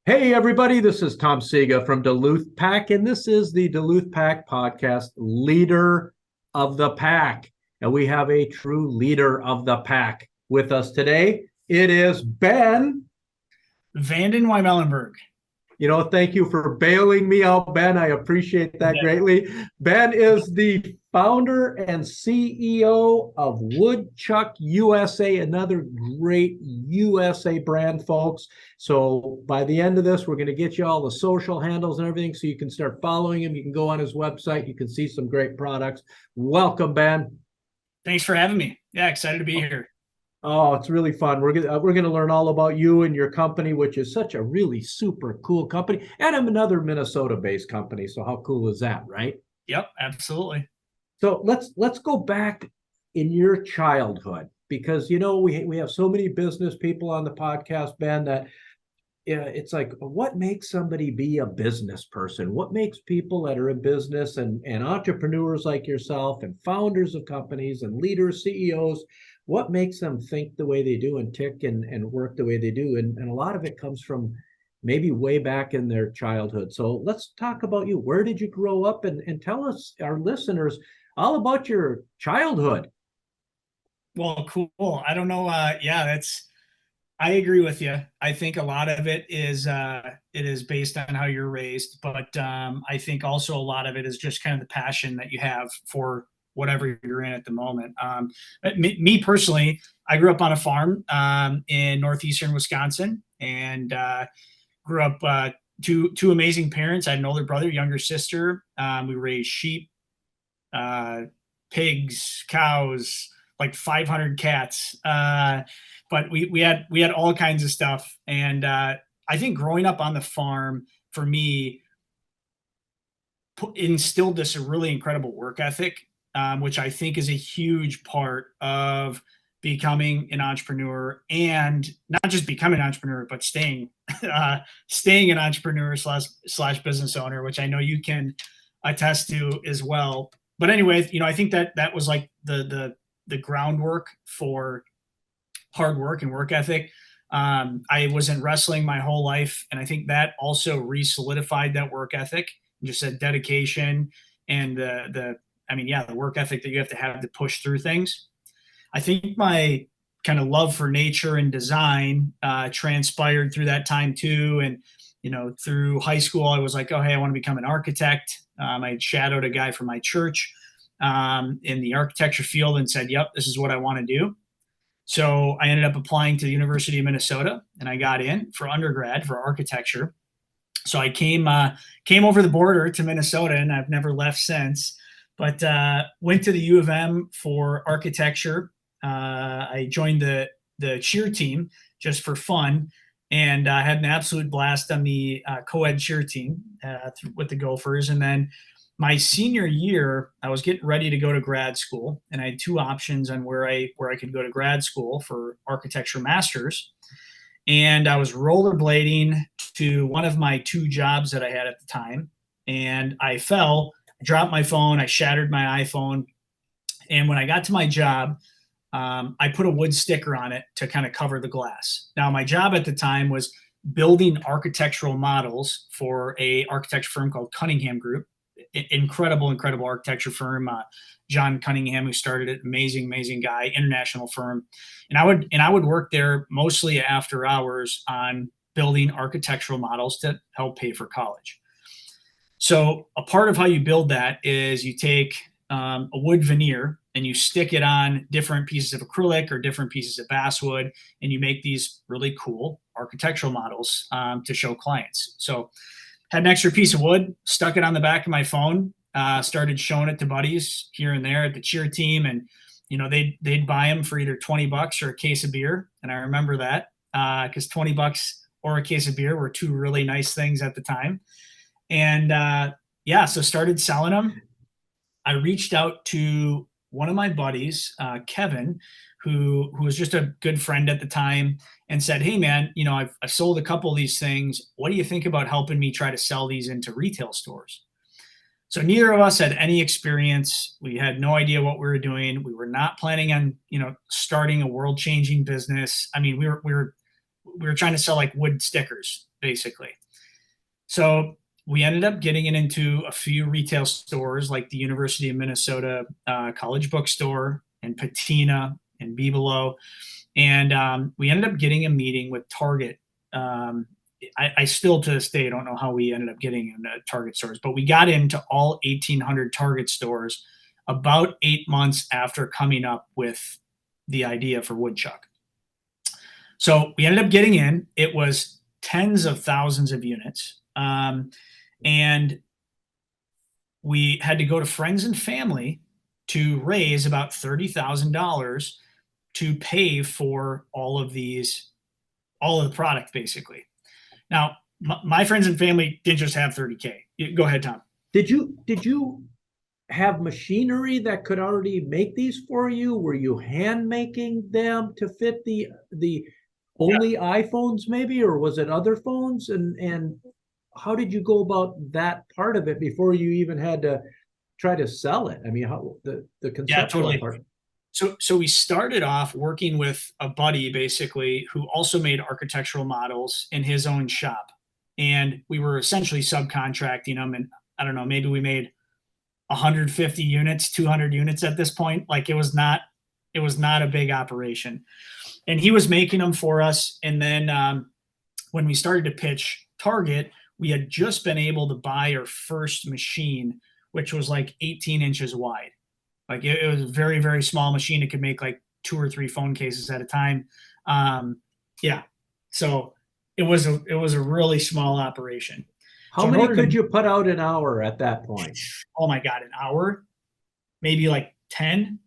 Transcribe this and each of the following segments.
Hey, everybody, this is Tom Siga from Duluth Pack, and this is the Duluth Pack podcast, Leader of the Pack. And we have a true leader of the pack with us today. It is Ben. VandenWymelenberg. Thank you for bailing me out, Ben. I appreciate that greatly. Ben is the founder and CEO of Woodchuck USA, another great USA brand, folks. So by the end of this, we're going to get you all the social handles and everything so you can start following him. You can go on his website. You can see some great products. Welcome, Ben. Thanks for having me. Yeah, excited to be here. Oh, it's really fun. We're gonna learn all about you and your company, which is such a really super cool company. And I'm another Minnesota-based company, so how cool is that, right? Yep, absolutely. So let's go back in your childhood because we have so many business people on the podcast, Ben, that it's like what makes somebody be a business person? What makes people that are in business and entrepreneurs like yourself and founders of companies and leaders, CEOs, what makes them think the way they do and tick and work the way they do? And a lot of it comes from maybe way back in their childhood. So let's talk about you. Where did you grow up? And tell us, our listeners, all about your childhood. Well, cool. I don't know. I agree with you. I think a lot of it is based on how you're raised, but I think also a lot of it is just kind of the passion that you have for whatever you're in at the moment. Me personally, I grew up on a farm in northeastern Wisconsin, and grew up two amazing parents. I had an older brother, younger sister. We raised sheep, uh, pigs, cows, like 500 cats. But we had all kinds of stuff, and I think growing up on the farm for me instilled this really incredible work ethic, which I think is a huge part of becoming an entrepreneur, and not just becoming an entrepreneur, but staying an entrepreneur slash business owner, which I know you can attest to as well. But anyway, I think that was like the groundwork for hard work and work ethic. I was in wrestling my whole life, and I think that also re-solidified that work ethic, just that dedication and the work ethic that you have to push through things. I think my kind of love for nature and design transpired through that time too. And through high school, I was like, oh hey, I want to become an architect. I had shadowed a guy from my church in the architecture field and said, yep, this is what I want to do. So I ended up applying to the University of Minnesota, and I got in for undergrad for architecture. So I came over the border to Minnesota, and I've never left since. But went to the U of M for architecture. I joined the cheer team just for fun, and I had an absolute blast on the co-ed cheer team with the Gophers. And then my senior year, I was getting ready to go to grad school, and I had two options on where I could go to grad school for architecture masters. And I was rollerblading to one of my two jobs that I had at the time, and I fell, I dropped my phone, I shattered my iPhone, and when I got to my job, I put a wood sticker on it to kind of cover the glass. Now, my job at the time was building architectural models for a architecture firm called Cunningham Group. Incredible architecture firm. John Cunningham, who started it, amazing guy, international firm. And I would work there mostly after hours on building architectural models to help pay for college. So a part of how you build that is you take a wood veneer and you stick it on different pieces of acrylic or different pieces of basswood, and you make these really cool architectural models to show clients. So had an extra piece of wood, stuck it on the back of my phone, started showing it to buddies here and there at the cheer team, and they'd buy them for either $20 or a case of beer. And I remember that because $20 or a case of beer were two really nice things at the time. And so started selling them. I reached out to one of my buddies, Kevin, who was just a good friend at the time, and said, hey man, I've sold a couple of these things. What do you think about helping me try to sell these into retail stores? So neither of us had any experience. We had no idea what we were doing. We were not planning on, starting a world changing business. I mean, we were trying to sell like wood stickers, basically. So we ended up getting it into a few retail stores like the University of Minnesota College Bookstore and Patina and Bibelo. And we ended up getting a meeting with Target. I still to this day don't know how we ended up getting into Target stores, but we got into all 1,800 Target stores about 8 months after coming up with the idea for Woodchuck. So we ended up getting in. It was tens of thousands of units. And we had to go to friends and family to raise about $30,000 to pay for all of the product, basically. Now, my friends and family didn't just have 30K. Go ahead, Tom. Did you have machinery that could already make these for you? Were you hand making them to fit the only iPhones maybe, or was it other phones? And how did you go about that part of it before you even had to try to sell it? I mean, how the conceptual part. So we started off working with a buddy, basically, who also made architectural models in his own shop. And we were essentially subcontracting them. And I don't know, maybe we made 150 units, 200 units at this point. Like it was not a big operation. And he was making them for us. And then when we started to pitch Target, we had just been able to buy our first machine, which was like 18 inches wide. Like it was a very, very small machine. It could make like 2 or 3 phone cases at a time. Yeah. So it was a really small operation. How So many could you put out an hour at that point? Oh my God, an hour? Maybe like 10.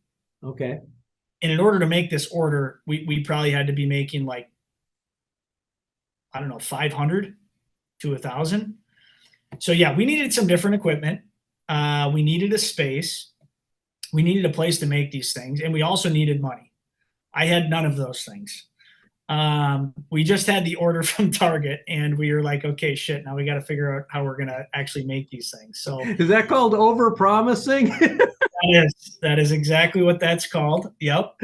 Okay. And in order to make this order, we probably had to be making like, I don't know, 500 to 1,000. So yeah, we needed some different equipment. We needed a space. We needed a place to make these things. And we also needed money. I had none of those things. We just had the order from Target and we were like, okay, shit, now we got to figure out how we're going to actually make these things. So is that called over promising? that is exactly what that's called. Yep.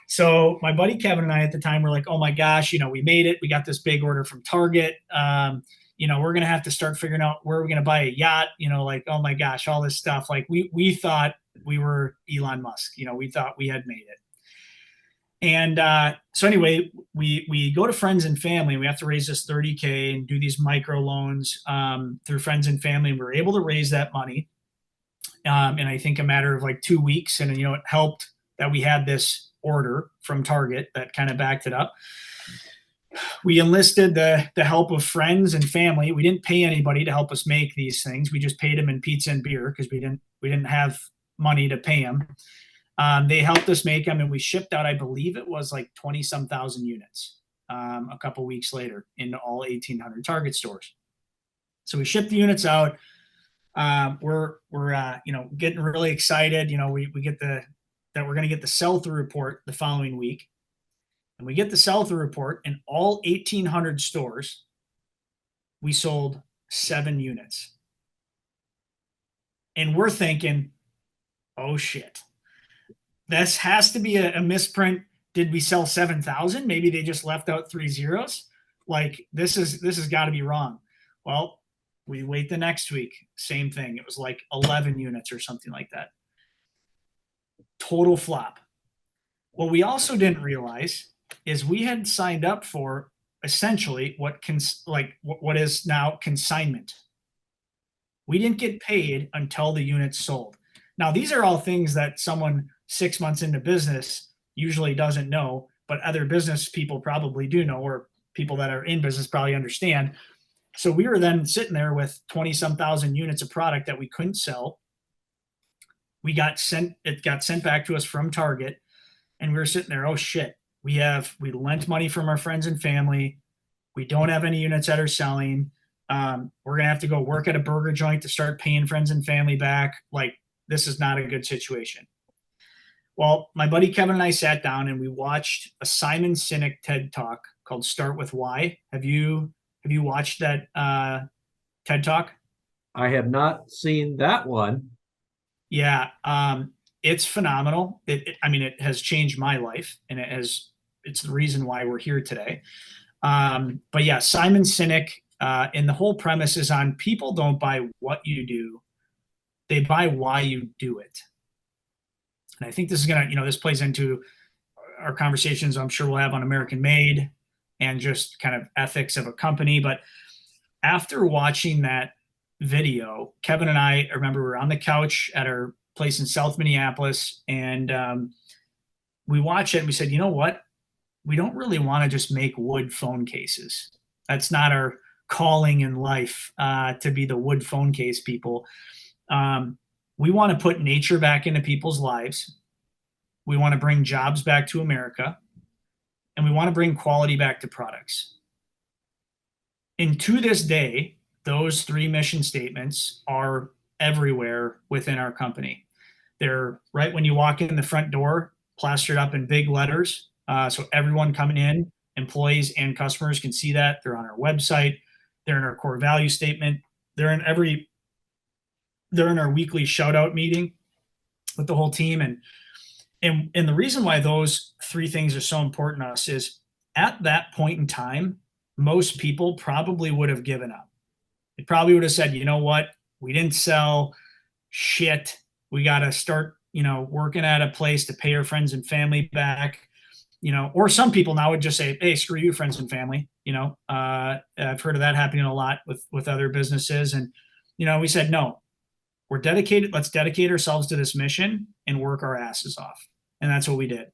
So my buddy Kevin and I at the time were like, oh my gosh, we made it. We got this big order from Target. We're going to have to start figuring out where we're going to buy a yacht, like, oh my gosh, all this stuff. Like we thought we were Elon Musk, we thought we had made it. And so anyway, we go to friends and family. We have to raise this 30K and do these micro loans through friends and family. And we were able to raise that money in I think a matter of like 2 weeks. And it helped that we had this order from Target that kind of backed it up. We enlisted the help of friends and family. We didn't pay anybody to help us make these things. We just paid them in pizza and beer because we didn't have money to pay them. They helped us make them, and we shipped out, I believe it was like 20-some thousand units a couple weeks later into all 1,800 Target stores. So we shipped the units out. We're getting really excited. We get that we're going to get the sell-through report the following week. And we get the sell-through report in all 1,800 stores. We sold 7 units. And we're thinking, oh shit. This has to be a misprint. Did we sell 7,000? Maybe they just left out 3 zeros. Like this has got to be wrong. Well, we wait the next week. Same thing. It was like 11 units or something like that. Total flop. What we also didn't realize is we had signed up for essentially what is now consignment. We didn't get paid until the units sold. Now, these are all things that someone 6 months into business usually doesn't know, but other business people probably do know, or people that are in business probably understand. So we were then sitting there with 20-some thousand units of product that we couldn't sell. It got sent back to us from Target, and we were sitting there, oh shit, we lent money from our friends and family. We don't have any units that are selling. We're going to have to go work at a burger joint to start paying friends and family back. Like, this is not a good situation. Well, my buddy Kevin and I sat down and we watched a Simon Sinek TED Talk called Start With Why. Have you watched that TED Talk? I have not seen that one. Yeah, it's phenomenal. It has changed my life, and it has it's the reason why we're here today. But yeah, Simon Sinek, and the whole premise is on people don't buy what you do, they buy why you do it. And I think this is gonna, this plays into our conversations I'm sure we'll have on American Made and just kind of ethics of a company. But after watching that video, Kevin and I remember we were on the couch at our place in South Minneapolis, and we watched it and we said, you know what? We don't really want to just make wood phone cases. That's not our calling in life, to be the wood phone case people. We want to put nature back into people's lives. We want to bring jobs back to America, and we want to bring quality back to products. And to this day, those three mission statements are everywhere within our company. They're right when you walk in the front door, plastered up in big letters. So everyone coming in, employees and customers, can see that. They're on our website. They're in our core value statement. They're in our weekly shout out meeting with the whole team. And the reason why those three things are so important to us is at that point in time, most people probably would have given up. They probably would have said, you know what? We didn't sell shit. We got to start, working at a place to pay our friends and family back, or some people now would just say, hey, screw you, friends and family. I've heard of that happening a lot with other businesses. And, we said, no, we're dedicated. Let's dedicate ourselves to this mission and work our asses off. And that's what we did.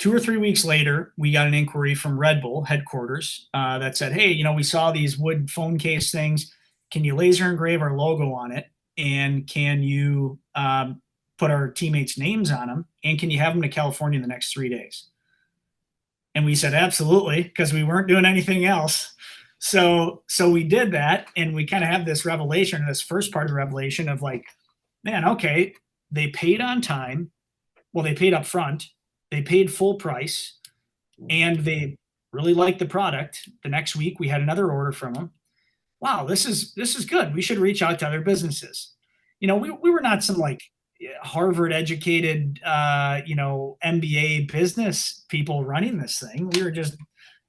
2 or 3 weeks later, we got an inquiry from Red Bull headquarters that said, hey, we saw these wood phone case things. Can you laser engrave our logo on it? And can you put our teammates' names on them? And can you have them to California in the next 3 days? And we said, absolutely, because we weren't doing anything else. So we did that, and we kind of have this revelation, this first part of the revelation of like, man, okay, they paid on time. Well, they paid up front. They paid full price, and they really liked the product. The next week, we had another order from them. Wow, this is good. We should reach out to other businesses. We were not some like Harvard educated, MBA business people running this thing. We were just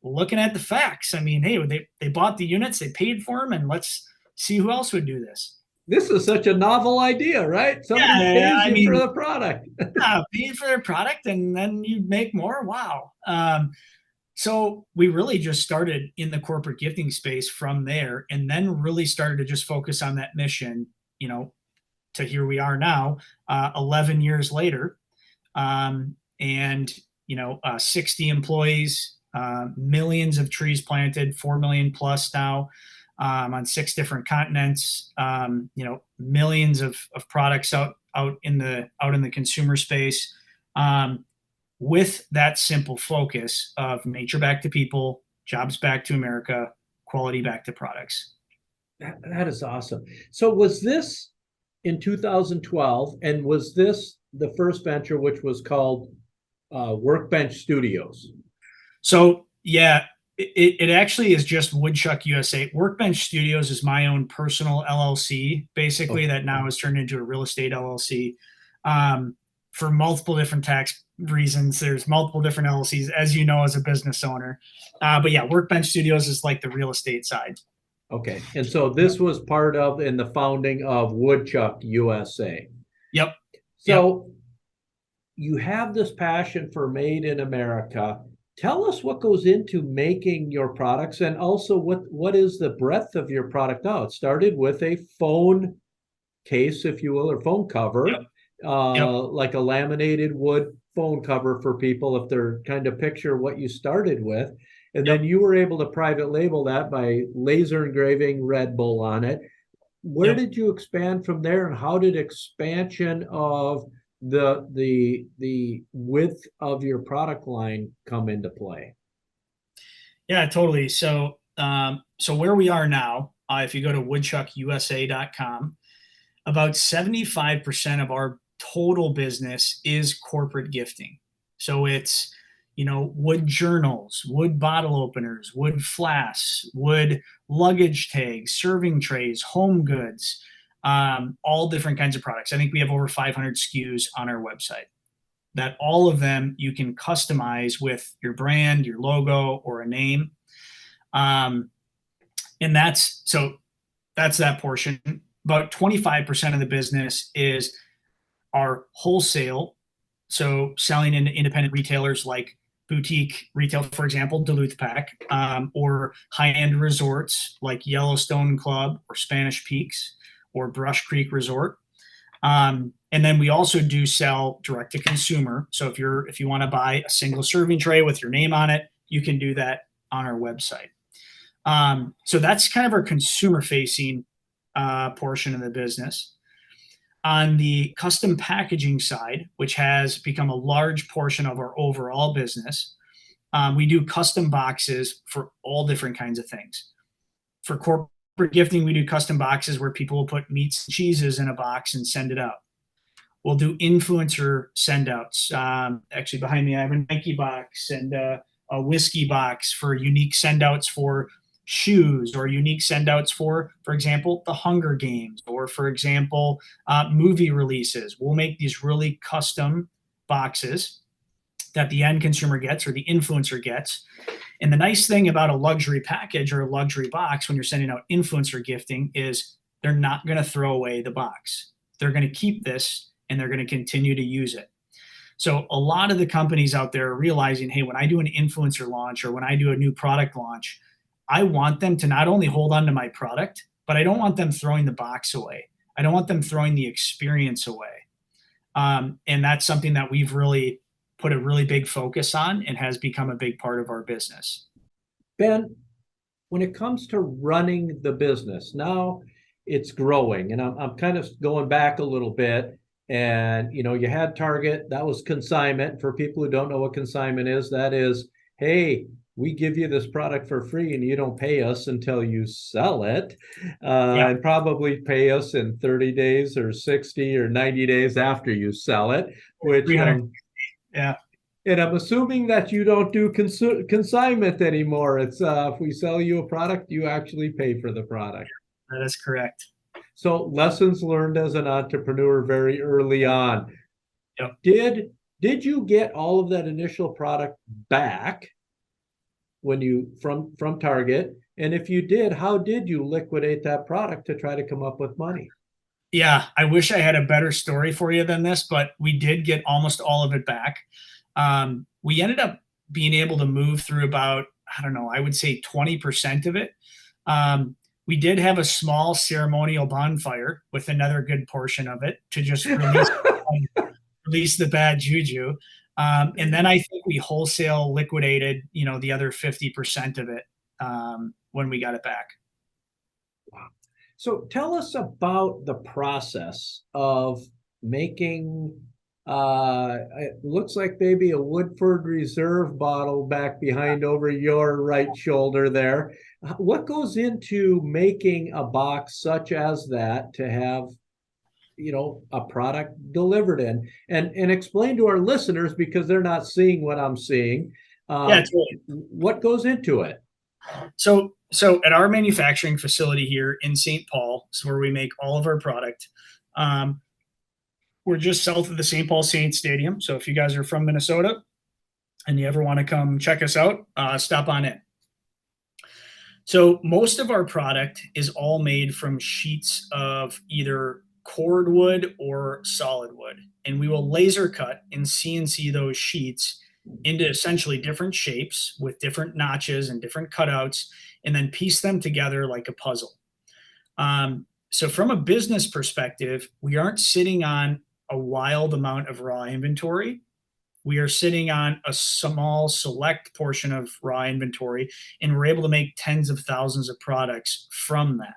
looking at the facts. I mean, hey, they bought the units, they paid for them, and let's see who else would do this. This is such a novel idea, right? Somebody pays you for the product. Pay for their product, and then you make more. Wow. So we really just started in the corporate gifting space from there, and then really started to just focus on that mission, to here we are now, 11 years later. 60 employees, millions of trees planted, 4 million plus now, on 6 different continents, millions of products out in the consumer space, with that simple focus of nature back to people, jobs back to America, quality back to products. That is awesome. So was this in 2012, and was this the first venture, which was called Workbench Studios? So yeah, it actually is just Woodchuck USA. Workbench Studios is my own personal LLC, basically, that now has turned into a real estate LLC. For multiple different tax reasons, there's multiple different LLCs, as you know, as a business owner. But yeah, Workbench Studios is like the real estate side. Okay. And so this was part of in the founding of Woodchuck USA. Yep. So you have this passion for made in America. Tell us what goes into making your products, and also what is the breadth of your product now? It started with a phone case, if you will, or phone cover, like a laminated wood phone cover for people if they're kind of picture what you started with. And then you were able to private label that by laser engraving Red Bull on it. Where did you expand from there, and how did expansion of the width of your product line come into play? Yeah, totally. So where we are now, if you go to woodchuckusa.com, about 75% of our total business is corporate gifting. So it's, wood journals, wood bottle openers, wood flasks, wood luggage tags, serving trays, home goods, all different kinds of products. I think we have over 500 SKUs on our website. that all of them you can customize with your brand, your logo, or a name. And that's that portion. About 25% of the business is our wholesale. So selling into independent retailers like boutique retail, for example, Duluth Pack, or high-end resorts like Yellowstone Club or Spanish Peaks or Brush Creek Resort. And then we also do sell direct to consumer. So if you want to buy a single serving tray with your name on it, you can do that on our website. So that's kind of our consumer facing portion of the business. On the custom packaging side, which has become a large portion of our overall business, we do custom boxes for all different kinds of things. For corporate gifting, we do custom boxes where people will put meats and cheeses in a box and send it out. We'll do influencer send outs. Actually, behind me, I have a Nike box and a whiskey box for unique send outs for shoes, or unique send outs for example, the Hunger Games, or for example, movie releases. We'll make these really custom boxes that the end consumer gets or the influencer gets. And the nice thing about a luxury package or a luxury box when you're sending out influencer gifting is they're not going to throw away the box. They're going to keep this and they're going to continue to use it. So a lot of the companies out there are realizing, hey, when I do an influencer launch or when I do a new product launch, I want them to not only hold on to my product, but I don't want them throwing the box away. I don't want them throwing the experience away. And that's something that we've really put a really big focus on and has become a big part of our business. Ben, when it comes to running the business, now it's growing, and I'm kind of going back a little bit. And you had Target, that was consignment. For people who don't know what consignment is, that is, hey, we give you this product for free and you don't pay us until you sell it, and probably pay us in 30 days or 60 or 90 days after you sell it, which yeah. And I'm assuming that you don't do consignment anymore. It's if we sell you a product, you actually pay for the product. That is correct. So lessons learned as an entrepreneur very early on. Yep. Did you get all of that initial product back when you from Target? And if you did, how did you liquidate that product to try to come up with money? Yeah, I wish I had a better story for you than this, but we did get almost all of it back. We ended up being able to move through about, I don't know, I would say 20% of it. We did have a small ceremonial bonfire with another good portion of it to just release the bad juju. And then I think we wholesale liquidated, the other 50% of it when we got it back. Wow. So tell us about the process of making, it looks like maybe a Woodford Reserve bottle back behind over your right shoulder there. What goes into making a box such as that to have, a product delivered in? And explain to our listeners, because they're not seeing what I'm seeing, Totally. What goes into it? So at our manufacturing facility here in St. Paul, is where we make all of our product. We're just south of the St. Paul Saints Stadium. So if you guys are from Minnesota and you ever want to come check us out, stop on in. So most of our product is all made from sheets of either cord wood or solid wood. And we will laser cut and CNC those sheets into essentially different shapes with different notches and different cutouts, and then piece them together like a puzzle. So from a business perspective, we aren't sitting on a wild amount of raw inventory. We are sitting on a small select portion of raw inventory, and we're able to make tens of thousands of products from that.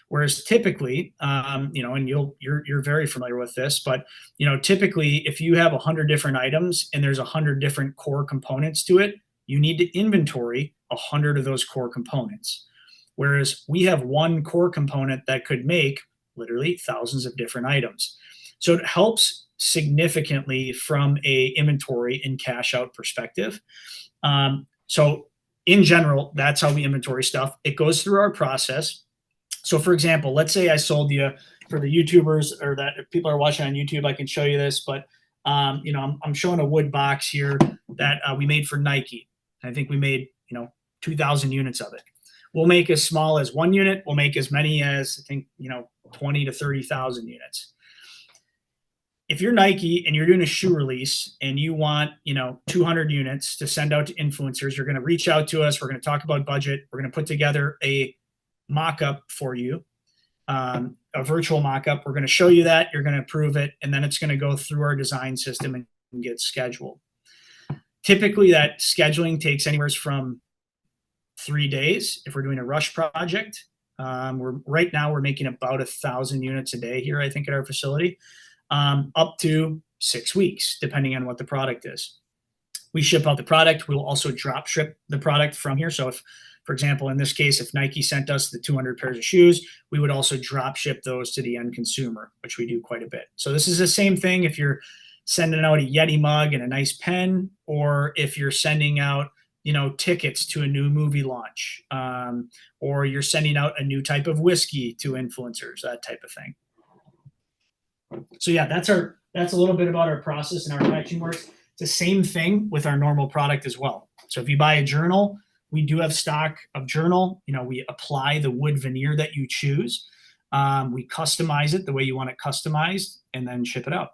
Whereas typically, and you're very familiar with this, but typically if you have 100 different items and there's 100 different core components to it, you need to inventory 100 of those core components. Whereas we have one core component that could make literally thousands of different items. So it helps significantly from a inventory and cash out perspective. So in general, that's how we inventory stuff. It goes through our process. So for example, let's say I sold you, for the YouTubers or that if people are watching on YouTube, I can show you this, but I'm showing a wood box here that we made for Nike. I think we made 2,000 units of it. We'll make as small as 1 unit. We'll make as many as, I think, 20 to 30,000 units. If you're Nike and you're doing a shoe release and you want 200 units to send out to influencers, you're going to reach out to us. We're going to talk about budget. We're going to put together a mock-up for you, a virtual mock-up. We're going to show you that. You're going to approve it, and then it's going to go through our design system and get scheduled. Typically, that scheduling takes anywhere from 3 days if we're doing a rush project. Right now we're making about 1,000 units a day here, I think, at our facility, up to 6 weeks, depending on what the product is. We ship out the product. We'll also drop ship the product from here. So if, for example, in this case, if Nike sent us the 200 pairs of shoes, we would also drop ship those to the end consumer, which we do quite a bit. So this is the same thing if you're sending out a Yeti mug and a nice pen, or if you're sending out tickets to a new movie launch, or you're sending out a new type of whiskey to influencers, that type of thing. So yeah, that's a little bit about our process and our packaging works. It's the same thing with our normal product as well. So if you buy a journal, we do have stock of journal. We apply the wood veneer that you choose. We customize it the way you want it customized, and then ship it out.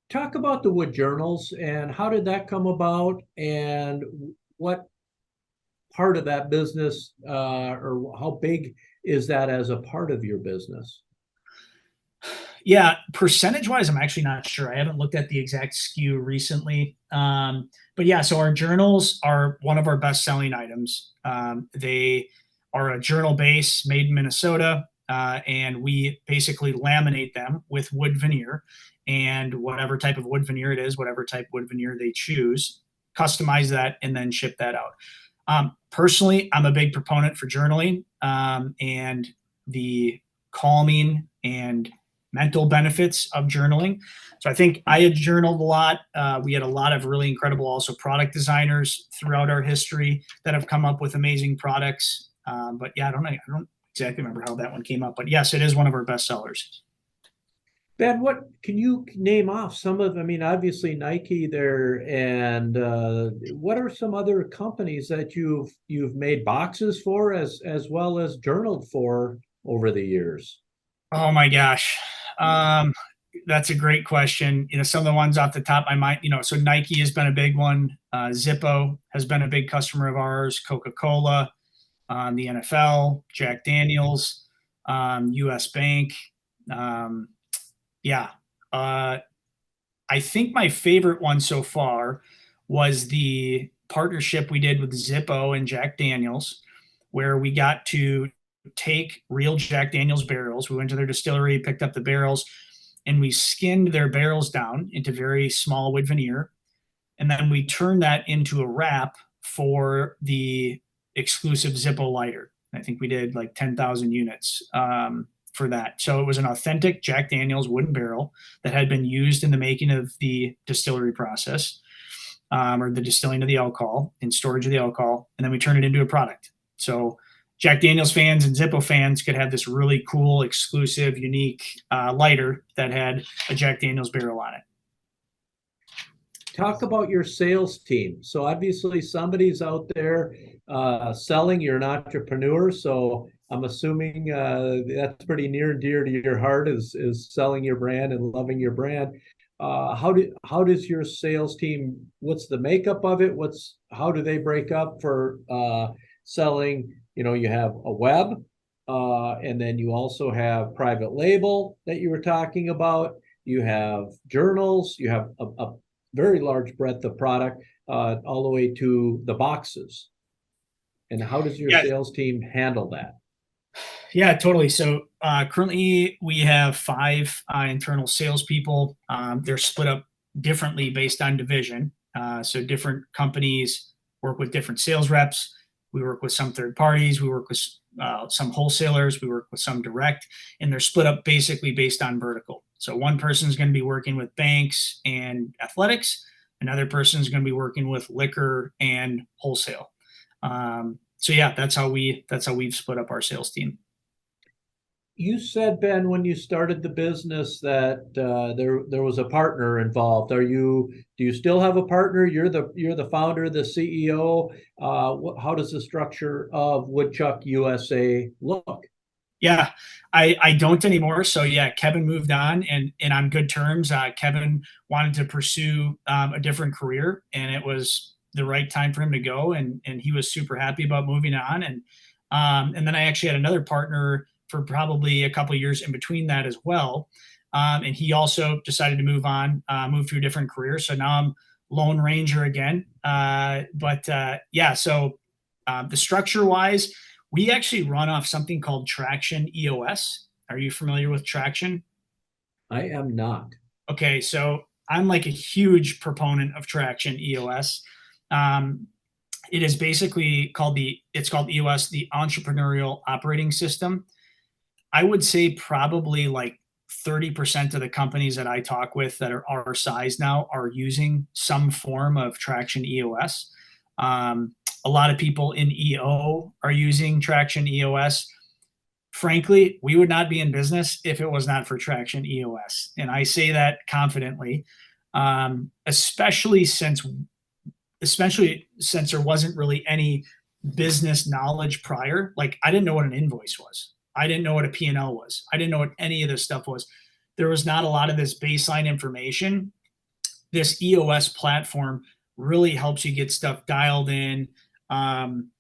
Talk about the wood journals and how did that come about, and what part of that business, or how big is that as a part of your business? Yeah, percentage wise, I'm actually not sure. I haven't looked at the exact SKU recently. But yeah, so our journals are one of our best selling items. They are a journal base made in Minnesota, and we basically laminate them with wood veneer, and whatever type of wood veneer it is, whatever type of wood veneer they choose, customize that, and then ship that out. Personally, I'm a big proponent for journaling, and the calming and mental benefits of journaling. So I think I had journaled a lot. We had a lot of really incredible also product designers throughout our history that have come up with amazing products. But yeah, I don't exactly remember how that one came up, but yes, it is one of our best sellers. Ben, what can you name off some of, obviously Nike there, and what are some other companies that you've made boxes for as well as journaled for over the years? Oh my gosh. That's a great question. Some of the ones off the top of my mind, so Nike has been a big one. Zippo has been a big customer of ours. Coca-Cola, the NFL, Jack Daniels, US Bank. Yeah. I think my favorite one so far was the partnership we did with Zippo and Jack Daniels, where we got to take real Jack Daniels barrels. We went to their distillery, picked up the barrels, and we skinned their barrels down into very small wood veneer. And then we turned that into a wrap for the exclusive Zippo lighter. I think we did like 10,000 units for that. So it was an authentic Jack Daniels wooden barrel that had been used in the making of the distillery process, or the distilling of the alcohol and storage of the alcohol. And then we turned it into a product. So Jack Daniels fans and Zippo fans could have this really cool, exclusive, unique lighter that had a Jack Daniels barrel on it. Talk about your sales team. So obviously somebody's out there selling. You're an entrepreneur, so I'm assuming that's pretty near and dear to your heart is selling your brand and loving your brand. How does your sales team? What's the makeup of it? How do they break up for selling? You have a web, and then you also have private label that you were talking about. You have journals. You have a very large breadth of product, all the way to the boxes. And how does your sales team handle that? Yeah, totally. So currently we have 5 internal salespeople. They're split up differently based on division. So different companies work with different sales reps. We work with some third parties. We work with some wholesalers. We work with some direct, and they're split up basically based on vertical. So one person is going to be working with banks and athletics. Another person is going to be working with liquor and wholesale. So yeah, that's how we've split up our sales team. You said, Ben, when you started the business that there was a partner involved. Do you still have a partner? You're the founder, the CEO. How does the structure of Woodchuck USA look? Yeah, I don't anymore. So yeah, Kevin moved on, and on good terms. Kevin wanted to pursue a different career, and it was the right time for him to go, and he was super happy about moving on. And then I actually had another partner for probably a couple of years in between that as well. And he also decided to move on, move to a different career. So now I'm Lone Ranger again. But yeah, so the structure wise, we actually run off something called Traction EOS. Are you familiar with Traction? I am not. Okay, so I'm like a huge proponent of Traction EOS. Um, it is basically it's called EOS, the Entrepreneurial Operating System. I would say probably like 30% of the companies that I talk with that are our size now are using some form of Traction EOS. Um, a lot of people in EO are using Traction EOS. Frankly, we would not be in business if it was not for Traction EOS. And I say that confidently, um, especially since especially since there wasn't really any business knowledge prior. Like I didn't know what an invoice was. I didn't know what a P&L was. I didn't know what any of this stuff was. There was not a lot of this baseline information. This EOS platform really helps you get stuff dialed in, um,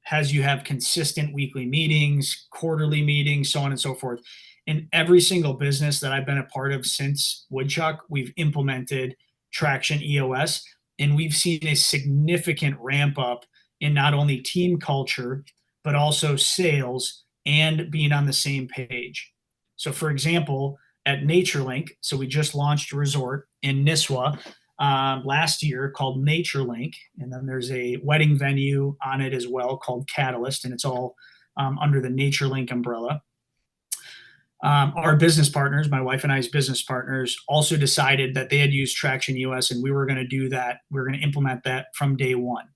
has you have consistent weekly meetings, quarterly meetings, so on and so forth. In every single business that I've been a part of since Woodchuck, we've implemented Traction EOS, and we've seen a significant ramp up in not only team culture, but also sales and being on the same page. So, for example, at NatureLink, so we just launched a resort in Nisswa last year called NatureLink, and then there's a wedding venue on it as well called Catalyst, and it's all under the NatureLink umbrella. Our business partners, my wife and I's business partners, also decided that they had used Traction US, and we were going to do that. We were going to implement that from day one.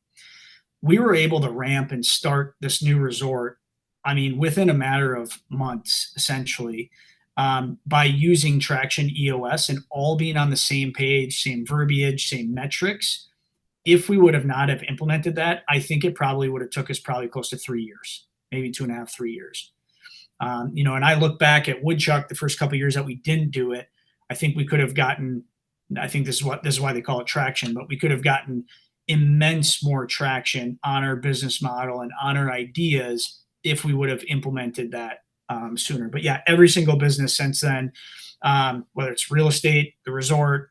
We were able to ramp and start this new resort, I mean, within a matter of months, essentially, by using Traction EOS and all being on the same page, same verbiage, same metrics. If we would have not have implemented that, I think it probably would have took us probably close to 3 years, maybe 2.5, 3 years. And I look back at Woodchuck the first couple of years that we didn't do it. I think we could have gotten. I think this is why they call it traction, but we could have gotten immense more traction on our business model and on our ideas if we would have implemented that sooner. But yeah, every single business since then, whether it's real estate, the resort,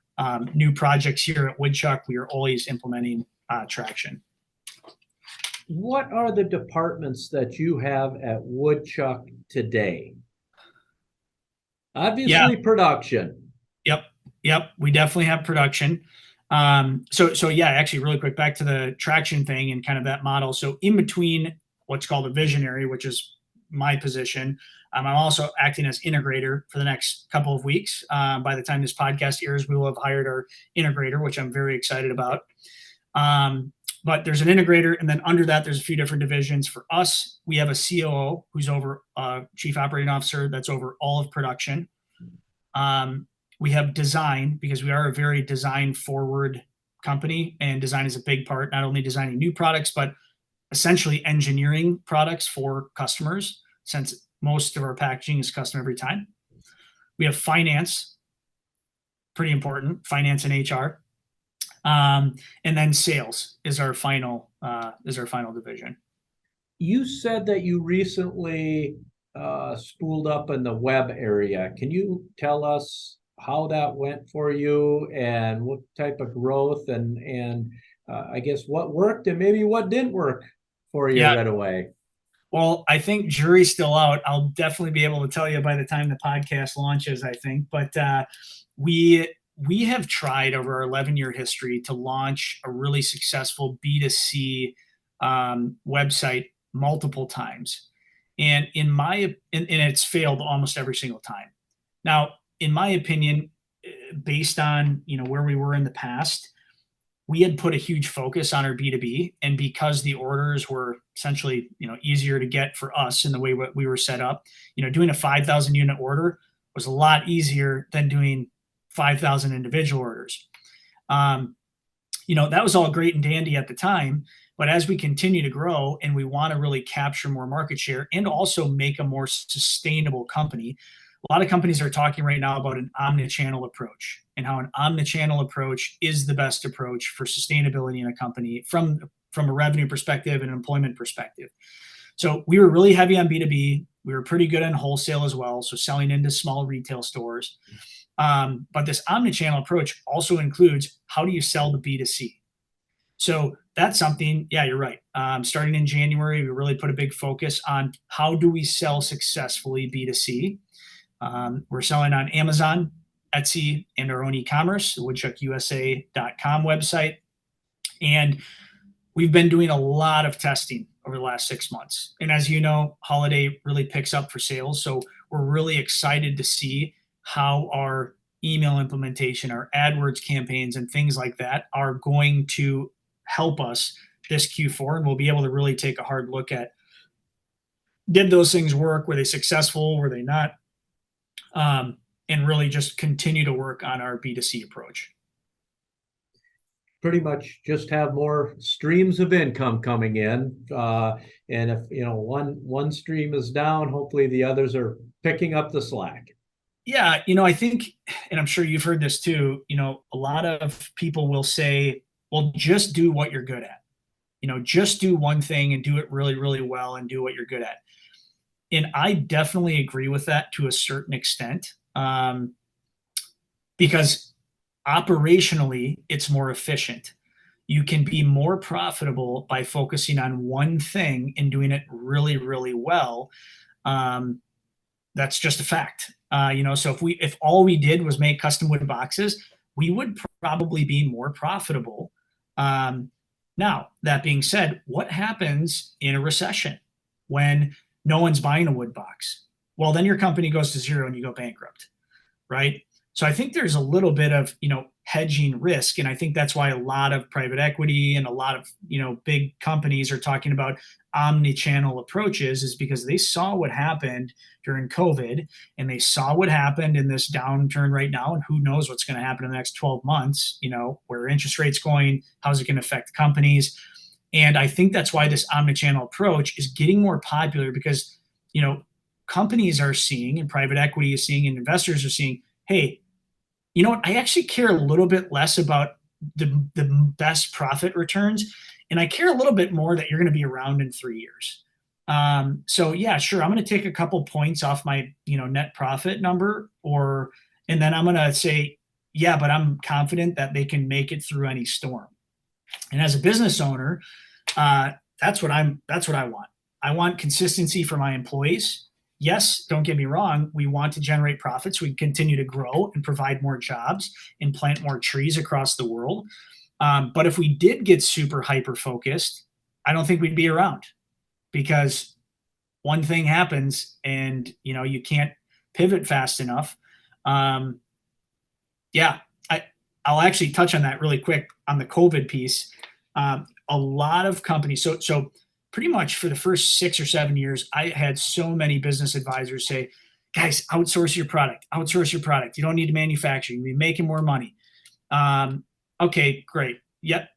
new projects here at Woodchuck, we are always implementing traction. What are the departments that you have at Woodchuck today? Yeah. Obviously, production. Yep. Yep. We definitely have production. So yeah, actually really quick back to the traction thing and kind of that model. So in between what's called a visionary, which is my position, I'm also acting as integrator for the next couple of weeks. By the time this podcast airs, we will have hired our integrator, which I'm very excited about. But there's an integrator, and then under that, there's a few different divisions. For us, we have a COO who's over chief operating officer that's over all of production. We have design because we are a very design forward company, and design is a big part, not only designing new products, but essentially engineering products for customers, since most of our packaging is custom every time. We have finance, pretty important, finance and HR. And then sales is our final division. You said that you recently spooled up in the web area. Can you tell us how that went for you and what type of growth and I guess what worked and maybe what didn't work for you Yeah. right away? Well, I think jury's still out. I'll definitely be able to tell you by the time the podcast launches, I think. But we have tried over our 11-year history to launch a really successful B2C website multiple times, and it's failed almost every single time. Now, in my opinion, based on where we were in the past, we had put a huge focus on our B2B, and because the orders were essentially, easier to get for us in the way we were set up, doing a 5,000 unit order was a lot easier than doing 5,000 individual orders. That was all great and dandy at the time, but as we continue to grow and we want to really capture more market share and also make a more sustainable company, a lot of companies are talking right now about an omni-channel approach and how an omni-channel approach is the best approach for sustainability in a company from a revenue perspective and an employment perspective. So we were really heavy on B2B. We were pretty good on wholesale as well, so selling into small retail stores. But this omni-channel approach also includes, how do you sell the B2C? So that's something, yeah, you're right. Starting in January, we really put a big focus on how do we sell successfully B2C. We're selling on Amazon, Etsy, and our own e-commerce, the woodchuckusa.com website. And we've been doing a lot of testing over the last 6 months. And as you know, holiday really picks up for sales. So we're really excited to see how our email implementation, our AdWords campaigns, and things like that are going to help us this Q4. And we'll be able to really take a hard look at, did those things work? Were they successful? Were they not? And really just continue to work on our B2C approach. Pretty much just have more streams of income coming in. And if, one stream is down, hopefully the others are picking up the slack. Yeah, I think, and I'm sure you've heard this too, a lot of people will say, well, just do what you're good at. Just do one thing and do it really, really well and do what you're good at. And I definitely agree with that to a certain extent, because operationally, it's more efficient. You can be more profitable by focusing on one thing and doing it really, really well. That's just a fact. So if all we did was make custom wood boxes, we would probably be more profitable. Now, that being said, what happens in a recession when no one's buying a wood box? Well, then your company goes to zero and you go bankrupt, right? So I think there's a little bit of, hedging risk. And I think that's why a lot of private equity and a lot of, big companies are talking about omni-channel approaches, is because they saw what happened during COVID and they saw what happened in this downturn right now. And who knows what's going to happen in the next 12 months, where interest rates going, how's it going to affect companies? And I think that's why this omni-channel approach is getting more popular, because, companies are seeing, and private equity is seeing, and investors are seeing, hey, you know what? I actually care a little bit less about the best profit returns, and I care a little bit more that you're going to be around in 3 years. So yeah, sure, I'm going to take a couple points off my net profit number, and then I'm going to say, yeah, but I'm confident that they can make it through any storm. And as a business owner, that's what I want. I want consistency for my employees. Yes, don't get me wrong. We want to generate profits. We continue to grow and provide more jobs and plant more trees across the world. But if we did get super hyper focused, I don't think we'd be around, because one thing happens and you can't pivot fast enough. Yeah, I'll actually touch on that really quick on the COVID piece. A lot of companies, so pretty much for the first 6 or 7 years, I had so many business advisors say, guys, outsource your product. Outsource your product. You don't need to manufacture. You'll be making more money. Okay, great. Yep.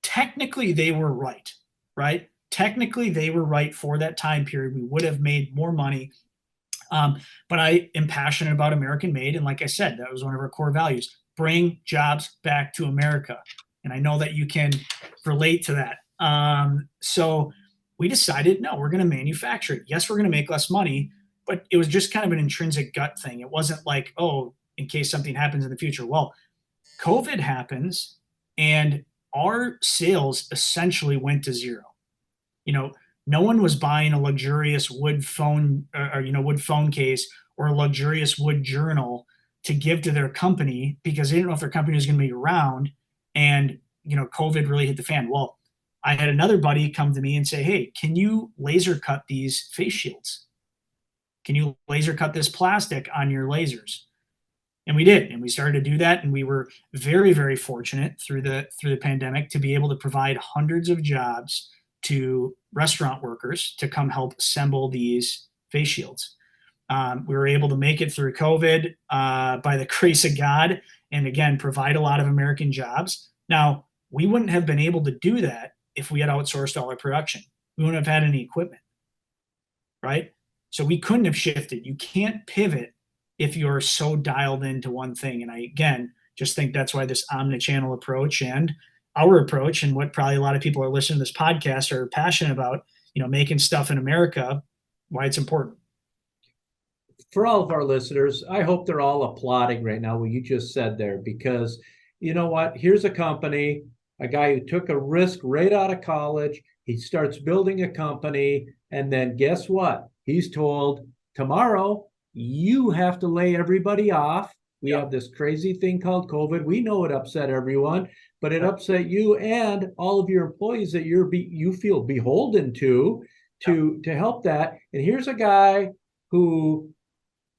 Technically, they were right? Technically, they were right for that time period. We would have made more money. But I am passionate about American made. And like I said, that was one of our core values. Bring jobs back to America. And I know that you can relate to that. So we decided, no, we're going to manufacture it. Yes, we're going to make less money, but it was just kind of an intrinsic gut thing. It wasn't like, oh, in case something happens in the future. Well, COVID happens and our sales essentially went to zero. No one was buying a luxurious wood phone wood phone case or a luxurious wood journal to give to their company, because they didn't know if their company was going to be around. And, COVID really hit the fan. Well, I had another buddy come to me and say, hey, can you laser cut these face shields? Can you laser cut this plastic on your lasers? And we did, and we started to do that, and we were very, very fortunate through the pandemic to be able to provide hundreds of jobs to restaurant workers to come help assemble these face shields. We were able to make it through COVID by the grace of God, and again, provide a lot of American jobs. Now, we wouldn't have been able to do that if we had outsourced all our production. We wouldn't have had any equipment, right? So we couldn't have shifted. You can't pivot if you're so dialed into one thing. And I, again, just think that's why this omni-channel approach and our approach, and what probably a lot of people are listening to this podcast are passionate about, making stuff in America, why it's important. For all of our listeners, I hope they're all applauding right now what you just said there, because you know what? Here's a company, a guy who took a risk right out of college. He starts building a company, and then guess what? He's told tomorrow you have to lay everybody off. We have this crazy thing called COVID. We know it upset everyone, but it upset you and all of your employees that you feel beholden to help that. And here's a guy who,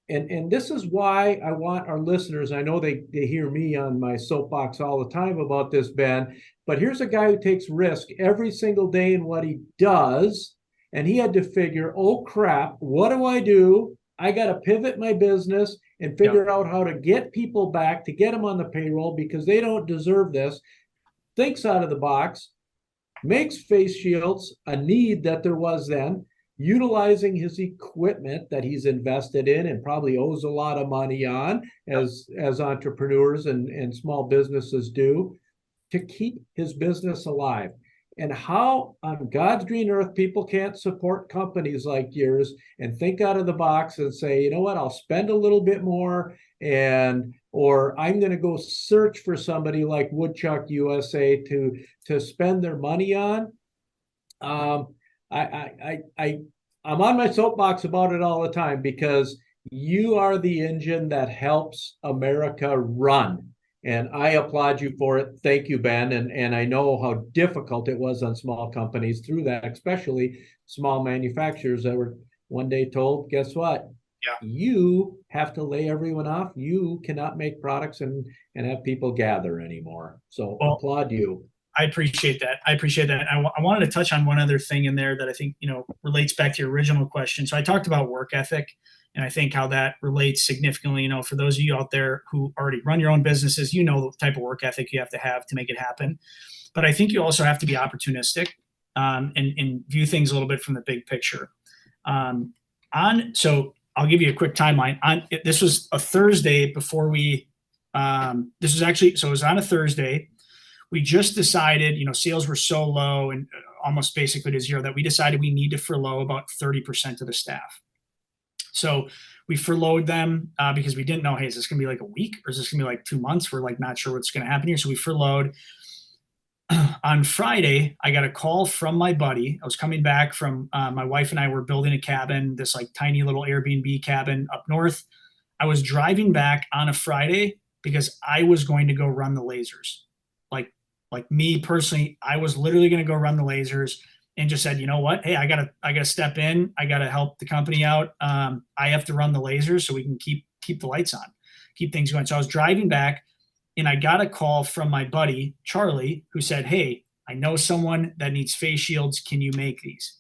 and this is why I want our listeners, I know they hear me on my soapbox all the time about this, Ben, but here's a guy who takes risk every single day in what he does. And he had to figure, oh crap, what do I do? I got to pivot my business and figure out how to get people back, to get them on the payroll because they don't deserve this. Thinks out of the box, makes face shields, a need that there was then, utilizing his equipment that he's invested in and probably owes a lot of money on, as entrepreneurs and small businesses do, to keep his business alive. And how on God's green earth people can't support companies like yours and think out of the box and say, you know what, I'll spend a little bit more, or I'm going to go search for somebody like Woodchuck USA to spend their money on. I'm on my soapbox about it all the time, because you are the engine that helps America run. And I applaud you for it. Thank you, Ben. And I know how difficult it was on small companies through that, especially small manufacturers that were one day told, guess what? You have to lay everyone off. You cannot make products and have people gather anymore. So applaud you. I appreciate that. I wanted to touch on one other thing in there that I think, relates back to your original question. So I talked about work ethic, and I think how that relates significantly, for those of you out there who already run your own businesses, the type of work ethic you have to make it happen. But I think you also have to be opportunistic, and view things a little bit from the big picture. So I'll give you a quick timeline. This was a Thursday before it was on a Thursday. We just decided, sales were so low and almost basically to zero that we decided we need to furlough about 30% of the staff. So we furloughed them because we didn't know, hey, is this going to be like a week or is this going to be like 2 months? We're like not sure what's going to happen here. So we furloughed. On Friday, I got a call from my buddy. I was coming back from my wife and I were building a cabin, this like tiny little Airbnb cabin up north. I was driving back on a Friday because I was going to go run the lasers. Like me personally, I was literally going to go run the lasers, and just said, you know what? Hey, I gotta step in. I gotta help the company out. I have to run the lasers so we can keep the lights on, keep things going. So I was driving back, and I got a call from my buddy Charlie, who said, "Hey, I know someone that needs face shields. Can you make these?"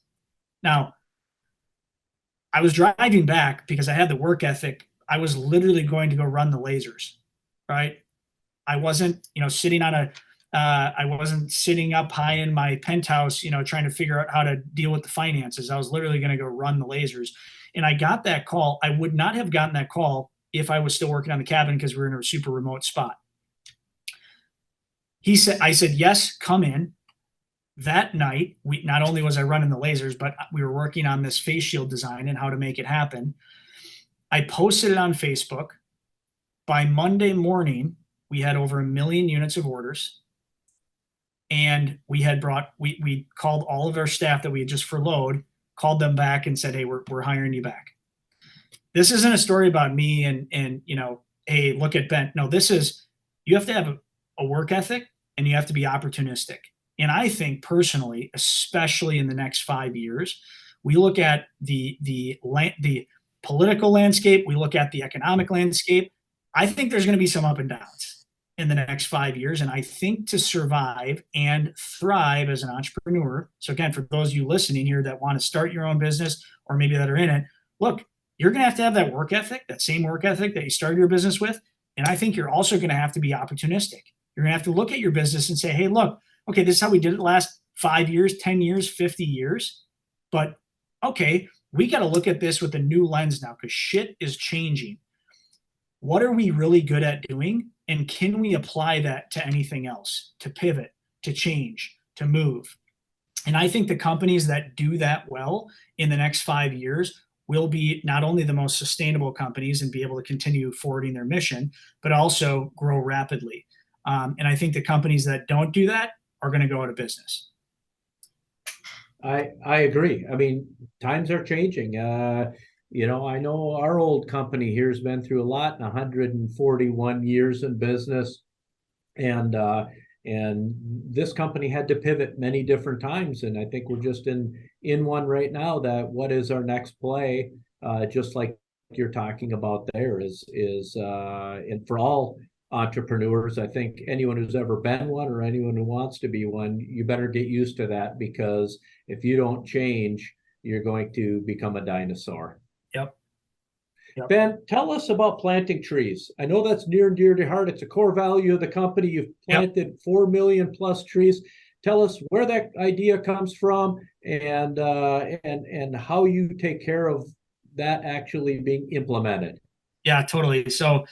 Now, I was driving back because I had the work ethic. I was literally going to go run the lasers, right? I wasn't, sitting on I wasn't sitting up high in my penthouse, trying to figure out how to deal with the finances. I was literally going to go run the lasers. And I got that call. I would not have gotten that call if I was still working on the cabin because we were in a super remote spot. I said, yes, come in. That night, not only was I running the lasers, but we were working on this face shield design and how to make it happen. I posted it on Facebook. By Monday morning, we had over 1 million units of orders. And we called all of our staff that we had just furloughed, called them back and said, hey, we're hiring you back. This isn't a story about me and hey, look at Ben. No, you have to have a work ethic and you have to be opportunistic. And I think personally, especially in the next 5 years, we look at the political landscape, we look at the economic landscape. I think there's going to be some up and downs in the next 5 years. And I think to survive and thrive as an entrepreneur. So again, for those of you listening here that want to start your own business or maybe that are in it, look, you're going to have that work ethic, that same work ethic that you started your business with. And I think you're also going to have to be opportunistic. You're going to have to look at your business and say, hey, look, okay, this is how we did it last 5 years, 10 years, 50 years. But okay, we got to look at this with a new lens now because shit is changing. What are we really good at doing? And can we apply that to anything else, to pivot, to change, to move? And I think the companies that do that well in the next 5 years will be not only the most sustainable companies and be able to continue forwarding their mission, but also grow rapidly. And I think the companies that don't do that are going to go out of business. I agree. I mean, times are changing. I know our old company here has been through a lot in 141 years in business. And this company had to pivot many different times. And I think we're just in one right now that what is our next play? Just like you're talking about there is and for all entrepreneurs, I think anyone who's ever been one or anyone who wants to be one, you better get used to that, because if you don't change, you're going to become a dinosaur. Yep. Ben, tell us about planting trees. I know that's near and dear to heart. It's a core value of the company. You've planted 4 million plus trees. Tell us where that idea comes from and how you take care of that actually being implemented. Yeah, totally. So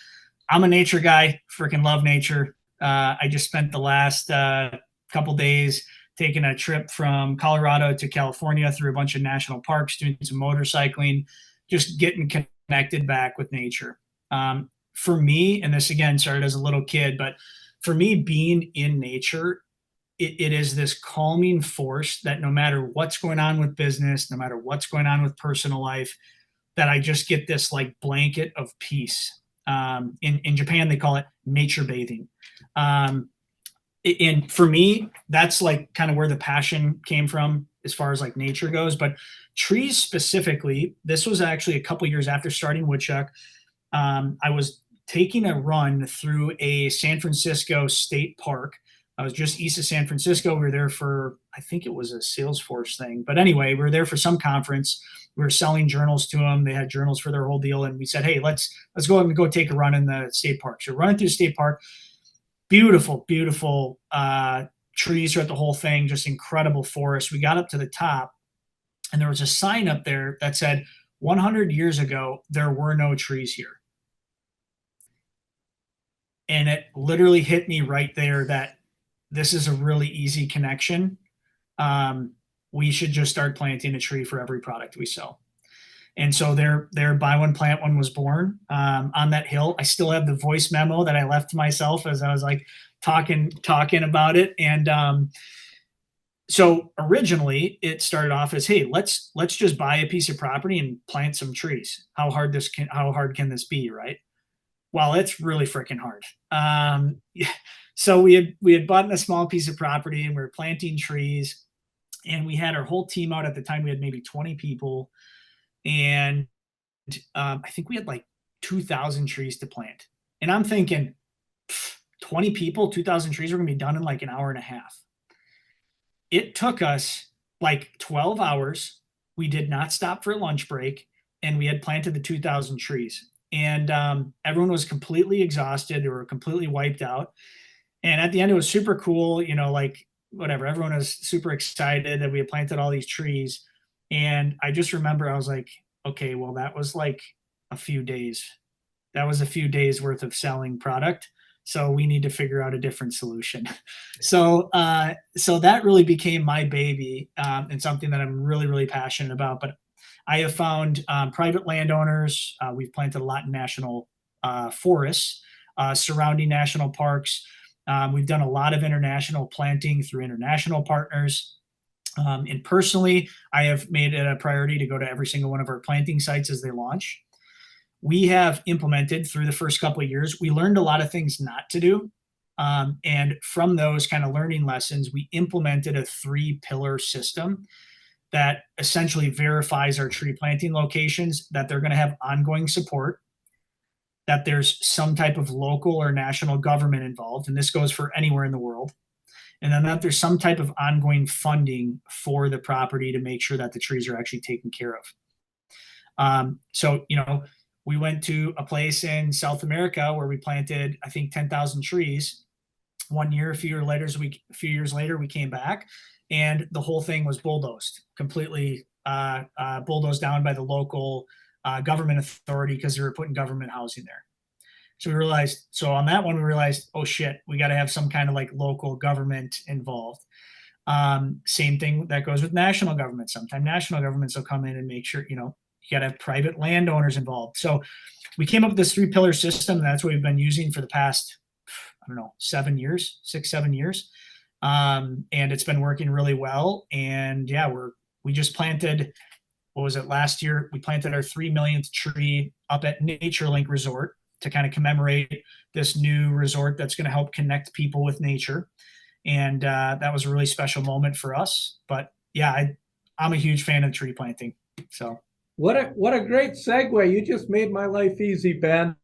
I'm a nature guy, freaking love nature. I just spent the last couple days taking a trip from Colorado to California through a bunch of national parks, doing some motorcycling, just getting connected back with nature. For me, and this again started as a little kid, but for me, being in nature, it is this calming force that no matter what's going on with business, no matter what's going on with personal life, that I just get this like blanket of peace. In Japan, they call it nature bathing. And for me, that's like kind of where the passion came from as far as like nature goes. But trees specifically, this was actually a couple years after starting Woodchuck. I was taking a run through a San Francisco state park. I was just east of San Francisco. We were there for, I think it was a Salesforce thing. But anyway, we were there for some conference. We were selling journals to them. They had journals for their whole deal. And we said, hey, let's go and go take a run in the state park. So running through the state park, beautiful, beautiful trees throughout the whole thing, just incredible forest. We got up to the top and there was a sign up there that said, 100 years ago, there were no trees here. And it literally hit me right there that this is a really easy connection. We should just start planting a tree for every product we sell. And so their buy one, plant one was born on that hill. I still have the voice memo that I left to myself as I was like talking about it. And so originally it started off as, hey, let's just buy a piece of property and plant some trees. How hard can this be, right? Well, it's really freaking hard. So we had bought a small piece of property and we were planting trees, and we had our whole team out. At the time we had maybe 20 people, and I think we had like 2,000 trees to plant. And I'm thinking 20 people, 2,000 trees are going to be done in like an hour and a half. It took us like 12 hours. We did not stop for a lunch break, and we had planted the 2,000 trees. And everyone was completely exhausted. They were completely wiped out. And at the end, it was super cool. Like whatever, everyone was super excited that we had planted all these trees. And I just remember I was like, okay, well, that was like a few days. That was a few days worth of selling product. So we need to figure out a different solution. So that really became my baby, and something that I'm really, really passionate about. But I have found private landowners. We've planted a lot in national forests, surrounding national parks. We've done a lot of international planting through international partners. And personally, I have made it a priority to go to every single one of our planting sites as they launch. We have implemented through the first couple of years, we learned a lot of things not to do. And from those kind of learning lessons, we implemented a 3-pillar system that essentially verifies our tree planting locations, that they're going to have ongoing support, that there's some type of local or national government involved, and this goes for anywhere in the world, and then that there's some type of ongoing funding for the property to make sure that the trees are actually taken care of. So, we went to a place in South America where we planted, I think, 10,000 trees one year. A few years later, we came back, and the whole thing was bulldozed, completely bulldozed down by the local government authority because they were putting government housing there. So on that one, we realized, oh shit, we got to have some kind of like local government involved. Same thing that goes with national government. Sometimes national governments will come in and make sure, you got to have private landowners involved. So we came up with this 3-pillar system. And that's what we've been using for the past, I don't know, 7 years, 6-7 years. And it's been working really well. And yeah, we just planted, what was it, last year? We planted our 3 millionth tree up at NatureLink Resort to kind of commemorate this new resort that's going to help connect people with nature. And that was a really special moment for us. But yeah, I'm a huge fan of tree planting. So what a great segue. You just made my life easy, Ben.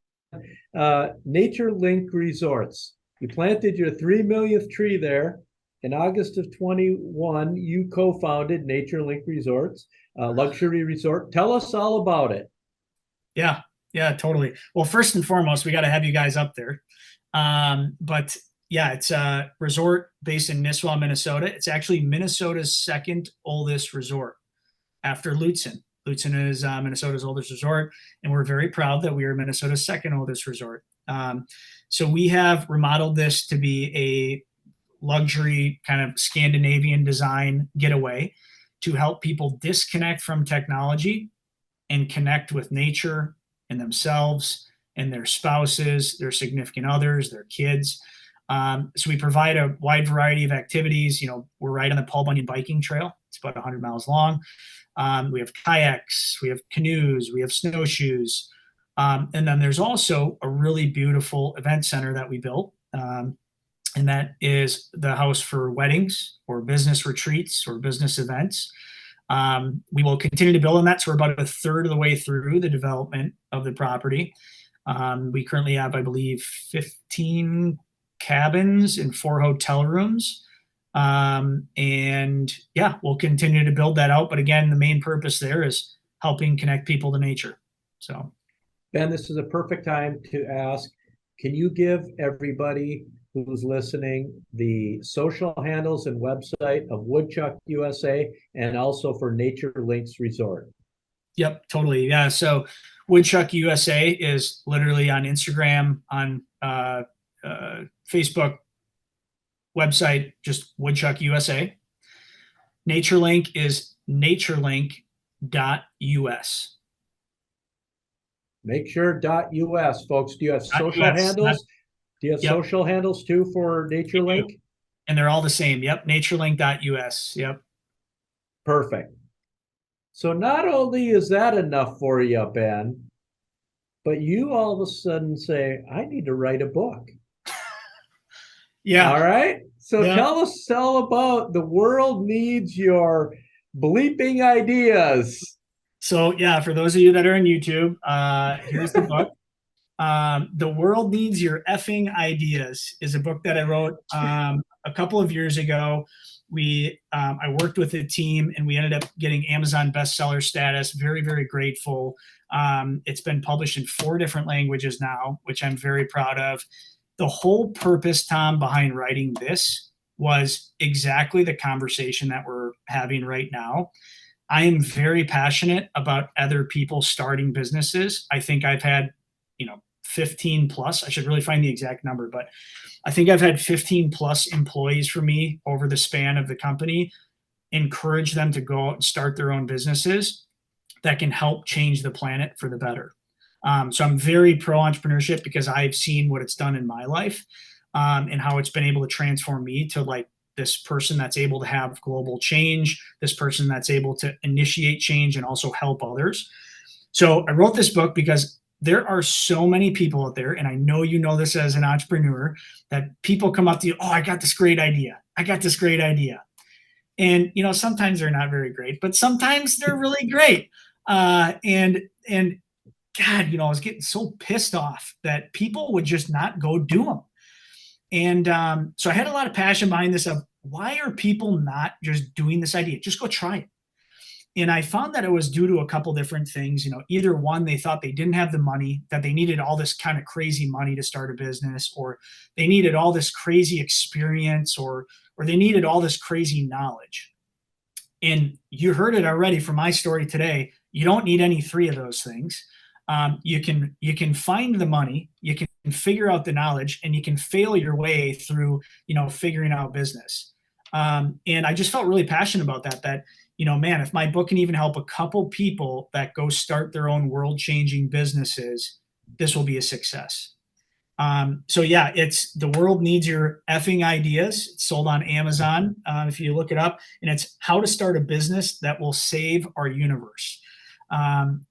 NatureLink Resorts. You planted your 3 millionth tree there. In August of 21, you co-founded NatureLink Resorts, luxury resort. Tell us all about it. Yeah, totally. Well, first and foremost, we got to have you guys up there. But yeah, it's a resort based in Nisswa, Minnesota. It's actually Minnesota's second oldest resort after Lutzen. Lutzen is Minnesota's oldest resort, and we're very proud that we are Minnesota's second oldest resort. So we have remodeled this to be a luxury kind of Scandinavian design getaway to help people disconnect from technology and connect with nature and themselves and their spouses, their significant others, their kids. So we provide a wide variety of activities. We're right on the Paul Bunyan biking trail. It's about 100 miles long. We have kayaks, we have canoes, we have snowshoes. And then there's also a really beautiful event center that we built. And that is the house for weddings or business retreats or business events. We will continue to build on that. So we're about a third of the way through the development of the property. We currently have, I believe, 15 cabins and 4 hotel rooms. And yeah, we'll continue to build that out. But again, the main purpose there is helping connect people to nature. So, Ben, this is a perfect time to ask, can you give everybody who's listening the social handles and website of Woodchuck USA and also for NatureLinks Resort? Yep, totally. Yeah. So Woodchuck USA is literally on Instagram, on Facebook, website, just Woodchuck USA. NatureLink is naturelink.us. Make sure .us, folks. Do you have social .us, handles? Do you have social handles too for NatureLink? And they're all the same. Yep. Naturelink.us. Yep. Perfect. So not only is that enough for you, Ben, but you all of a sudden say, I need to write a book. Yeah. All right. So tell us all about The World Needs Your Bleeping Ideas. So yeah, for those of you that are on YouTube, here's the book. The World Needs Your Effing Ideas is a book that I wrote a couple of years ago. I worked with a team and we ended up getting Amazon bestseller status. Very, very grateful. It's been published in 4 different languages now, which I'm very proud of. The whole purpose, Tom, behind writing this was exactly the conversation that we're having right now. I am very passionate about other people starting businesses. I think I've had, 15 plus, I should really find the exact number, but I think I've had 15 plus employees for me over the span of the company, encourage them to go out and start their own businesses that can help change the planet for the better. So I'm very pro entrepreneurship because I've seen what it's done in my life and how it's been able to transform me to like this person that's able to have global change, this person that's able to initiate change and also help others. So I wrote this book because there are so many people out there, and I know you know this as an entrepreneur, that people come up to you, oh, I got this great idea. I got this great idea. And, sometimes they're not very great, but sometimes they're really great. And God, I was getting so pissed off that people would just not go do them. And so I had a lot of passion behind this of why are people not just doing this idea? Just go try it. And I found that it was due to a couple different things. Either one, they thought they didn't have the money, that they needed all this kind of crazy money to start a business, or they needed all this crazy experience, or they needed all this crazy knowledge. And you heard it already from my story today. You don't need any three of those things. You can find the money, you can figure out the knowledge, and you can fail your way through figuring out business. And I just felt really passionate about that. That man, if my book can even help a couple people that go start their own world-changing businesses, this will be a success. So yeah, it's The World Needs Your Effing Ideas. It's sold on Amazon if you look it up, and it's how to start a business that will save our universe.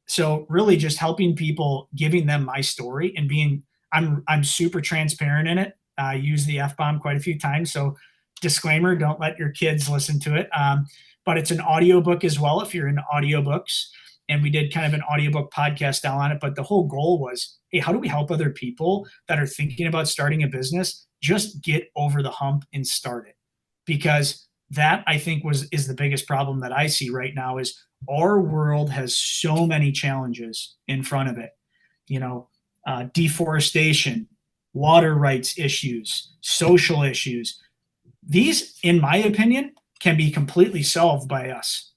So really just helping people, giving them my story, and I'm super transparent in it. I use the F-bomb quite a few times. So disclaimer, don't let your kids listen to it. But it's an audiobook as well if you're into audiobooks. And we did kind of an audiobook podcast style on it. But the whole goal was, hey, how do we help other people that are thinking about starting a business just get over the hump and start it? Because that, I think, is the biggest problem that I see right now is our world has so many challenges in front of it. Deforestation, water rights issues, social issues. These, in my opinion, can be completely solved by us.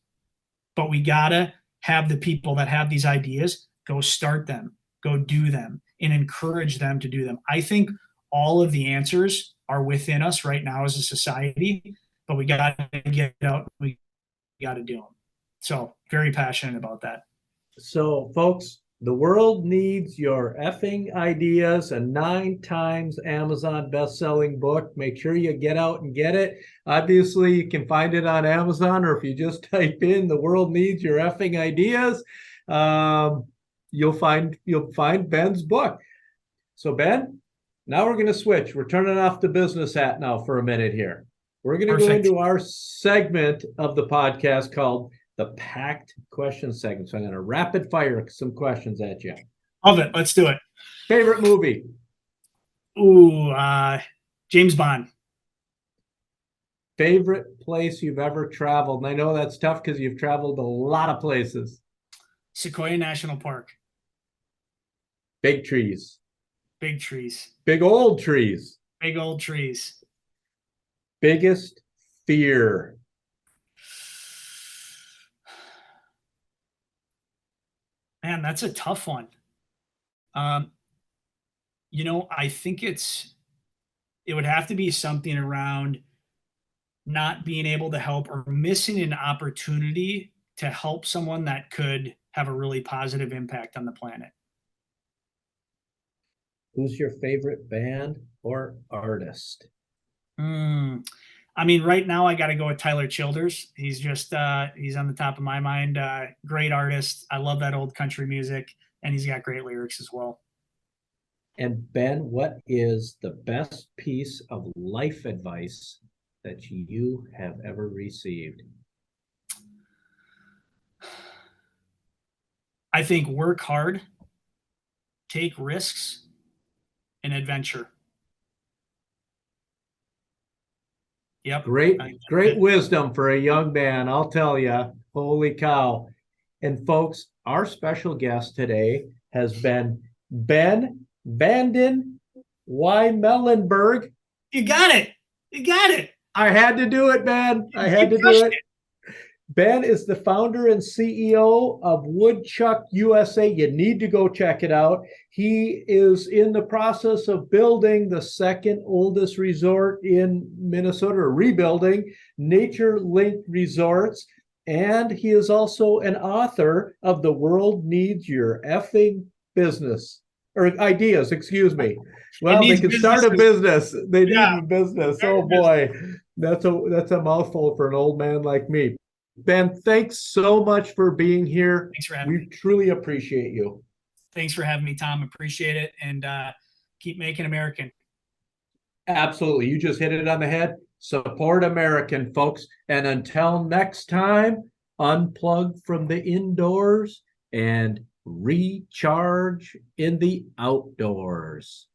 But we gotta have the people that have these ideas go start them, go do them, and encourage them to do them. I think all of the answers are within us right now as a society, but we got to get out. We got to do them. So very passionate about that. So folks, The World Needs Your Effing Ideas, a 9 times Amazon best-selling book. Make sure you get out and get it. Obviously, you can find it on Amazon, or if you just type in The World Needs Your Effing Ideas, you'll find Ben's book. So Ben, now we're going to switch. We're turning off the business hat now for a minute here. We're going to go into our segment of the podcast called the packed question segment. So I'm going to rapid fire some questions at you. Love it. Let's do it. Favorite movie? Ooh, James Bond. Favorite place you've ever traveled? And I know that's tough because you've traveled a lot of places. Sequoia National Park. Big trees. Big trees. Big old trees. Big old trees. Biggest fear? Man, that's a tough one. I think it would have to be something around not being able to help or missing an opportunity to help someone that could have a really positive impact on the planet. Who's your favorite band or artist? Right now I got to go with Tyler Childers. He's just, he's on the top of my mind. Great artist. I love that old country music, and he's got great lyrics as well. And Ben, what is the best piece of life advice that you have ever received? I think work hard, take risks, and adventure. Yep. Great wisdom for a young man, I'll tell you. Holy cow. And folks, our special guest today has been Ben VandenWymelenberg. You got it. I had to do it, Ben. I had to do it. Ben is the founder and CEO of Woodchuck USA. You need to go check it out. He is in the process of building the second oldest resort in Minnesota, or rebuilding Nature Link Resorts. And he is also an author of The World Needs Your Effing Business, or Ideas, excuse me. Well, they can start a business. They need a business. Oh boy, that's a mouthful for an old man like me. Ben, thanks so much for being here. Thanks for having me. We truly appreciate you. Thanks for having me, Tom. Appreciate it. And keep making American. Absolutely. You just hit it on the head. Support American, folks. And until next time, unplug from the indoors and recharge in the outdoors.